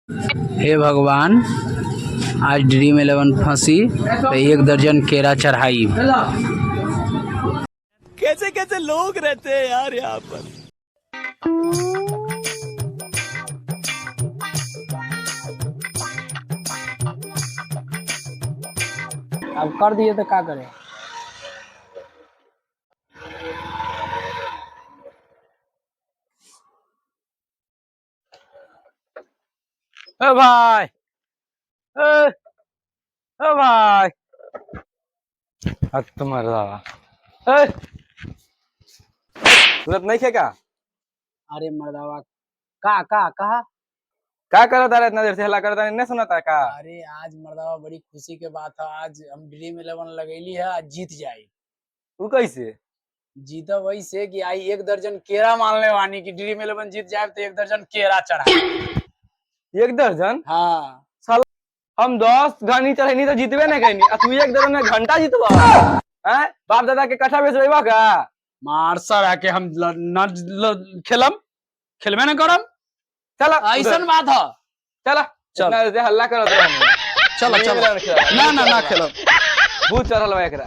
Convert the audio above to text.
हे भगवान, आज ड्रीम 11 फंसी तो 1 दर्जन केरा चढ़ाई। कैसे कैसे लोग रहते हैं यार यहाँ पर। अब कर दिए तो क्या करें। ओ भाई, ओ ओ भाई, तुम्हारा सूरत नहीं खेगा। अरे मर्दावा, का कहा। क्या करो तारा इतना देर से हल्ला करता नहीं सुना था का। अरे आज मर्दावा बड़ी खुशी के बात है, आज हम ड्रीम 11 लगैली है, आज जीत जाए। तू कैसे जीता वही से कि आई 1 दर्जन केरा मानले वानी की ड्रीम 11 जीत जाए तो 1 दर्जन केरा चढ़ा। 1 दर्जन? हाँ हम 10 घनी चढ़े नहीं तो जीतबे नहीं कहीं। तू 1 दर्जन में घंटा जीतबा हैं? बाप दादा के कट्ठा बेचबा का। मार सर आके हम खेलम खेलबे न करम। चला ऐसा बात है। चला चल। इतना देर से हल्ला करो। चलो चलो ना ना ना खेलो। भूत चढ़ल बा एकरा।